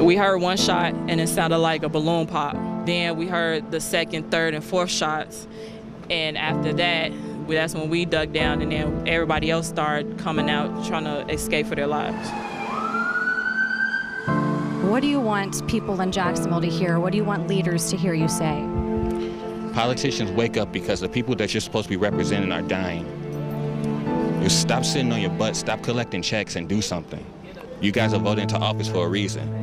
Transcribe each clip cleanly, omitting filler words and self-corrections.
We heard one shot and it sounded like a balloon pop. Then we heard the second, third, and fourth shots. And after that, that's when we dug down, and then everybody else started coming out trying to escape for their lives. What do you want people in Jacksonville to hear? What do you want leaders to hear you say? Politicians, wake up, because the people that you're supposed to be representing are dying. You stop sitting on your butt, stop collecting checks, and do something. You guys are voted into office for a reason.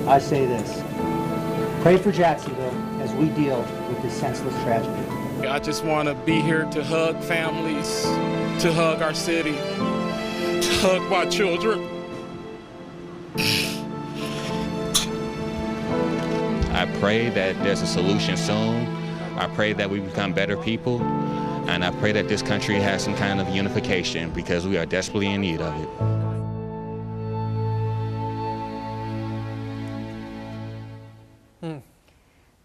I say this, pray for Jacksonville as we deal with this senseless tragedy. I just want to be here to hug families, to hug our city, to hug my children. I pray that there's a solution soon. I pray that we become better people. And I pray that this country has some kind of unification, because we are desperately in need of it.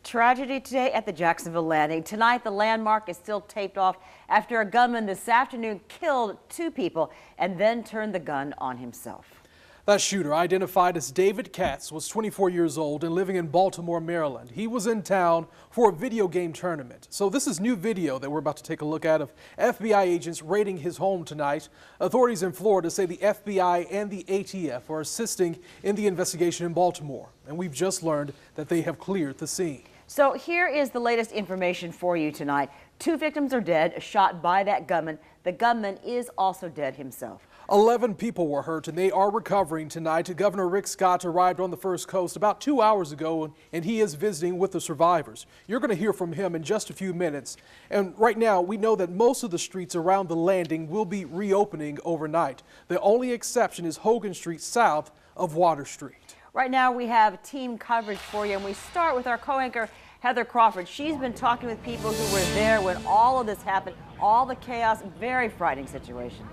Tragedy today at the Jacksonville Landing. Tonight, the landmark is still taped off after a gunman this afternoon killed 2 people and then turned the gun on himself. That shooter, identified as David Katz, was 24 years old and living in Baltimore, Maryland. He was in town for a video game tournament. So this is new video that we're about to take a look at of FBI agents raiding his home tonight. Authorities in Florida say the FBI and the ATF are assisting in the investigation in Baltimore. And we've just learned that they have cleared the scene. So here is the latest information for you tonight. 2 victims are dead, shot by that gunman. The gunman is also dead himself. 11 people were hurt and they are recovering tonight. Governor Rick Scott arrived on the First Coast about 2 hours ago, and he is visiting with the survivors. You're going to hear from him in just a few minutes. And right now, we know that most of the streets around the landing will be reopening overnight. The only exception is Hogan Street south of Water Street. Right now, we have team coverage for you, and we start with our co-anchor, Heather Crawford. She's been talking with people who were there when all of this happened, all the chaos, very frightening situation.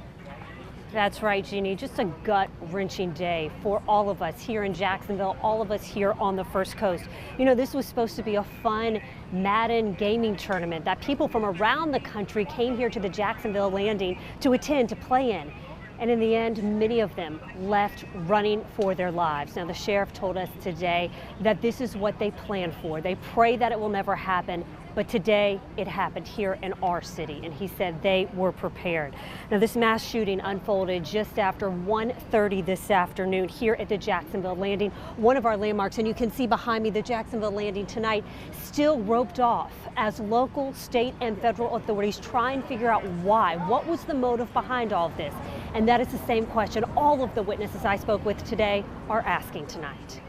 That's right, Jeannie. Just a gut-wrenching day for all of us here in Jacksonville, all of us here on the First Coast. You know, this was supposed to be a fun Madden gaming tournament that people from around the country came here to the Jacksonville Landing to attend, to play in. And in the end, many of them left running for their lives. Now, the sheriff told us today that this is what they planned for. They pray that it will never happen, but today it happened here in our city, and he said they were prepared. Now, this mass shooting unfolded just after 1:30 this afternoon here at the Jacksonville Landing, one of our landmarks, and you can see behind me the Jacksonville Landing tonight still roped off as local, state, and federal authorities try and figure out why. What was the motive behind all of this? And that is the same question all of the witnesses I spoke with today are asking tonight.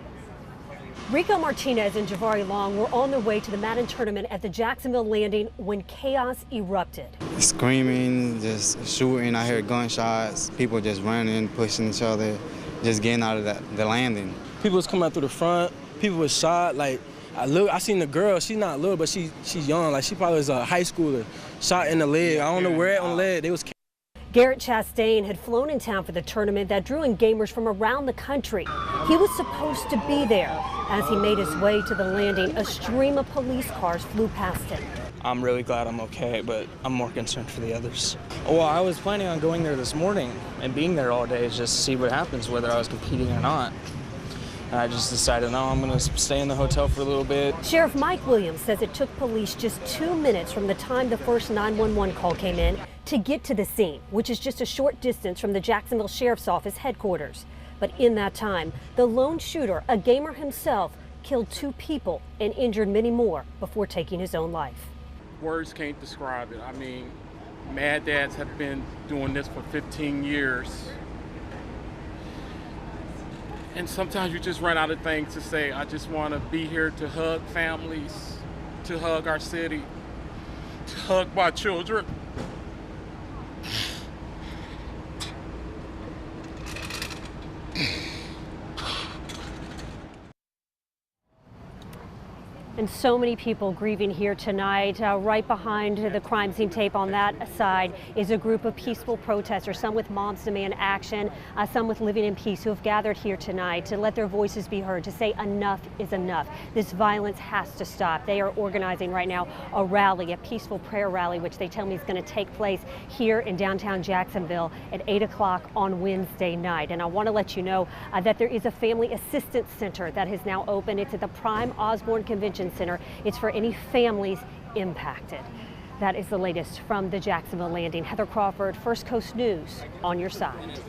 Rico Martinez and Javari Long were on their way to the Madden tournament at the Jacksonville Landing when chaos erupted. Screaming, just shooting, I heard gunshots, people just running, pushing each other, just getting out of the landing. People was coming out through the front, people was shot, like, I seen the girl, she's not little, but she's young, like she probably was a high schooler, shot in the leg, I don't know where on the leg, they was. Garrett Chastain had flown in town for the tournament that drew in gamers from around the country. He was supposed to be there. As he made his way to the landing, a stream of police cars flew past him. I'm really glad I'm okay, but I'm more concerned for the others. Well, I was planning on going there this morning and being there all day just to see what happens, whether I was competing or not. And I just decided, no, I'm going to stay in the hotel for a little bit. Sheriff Mike Williams says it took police just 2 minutes from the time the first 911 call came in to get to the scene, which is just a short distance from the Jacksonville Sheriff's Office headquarters. But in that time, the lone shooter, a gamer himself, killed 2 people and injured many more before taking his own life. Words can't describe it. I mean, Mad Dads have been doing this for 15 years. And sometimes you just run out of things to say. I just want to be here to hug families, to hug our city, to hug my children. And so many people grieving here tonight. Right behind the crime scene tape on that side is a group of peaceful protesters, some with Moms Demand Action, some with Living in Peace, who have gathered here tonight to let their voices be heard, to say enough is enough. This violence has to stop. They are organizing right now a rally, a peaceful prayer rally, which they tell me is going to take place here in downtown Jacksonville at 8 o'clock on Wednesday night. And I want to let you know that there is a family assistance center that has now opened. It's at the Prime Osborne Convention Center. It's for any families impacted. That is the latest from the Jacksonville Landing. Heather Crawford, First Coast News, on your side.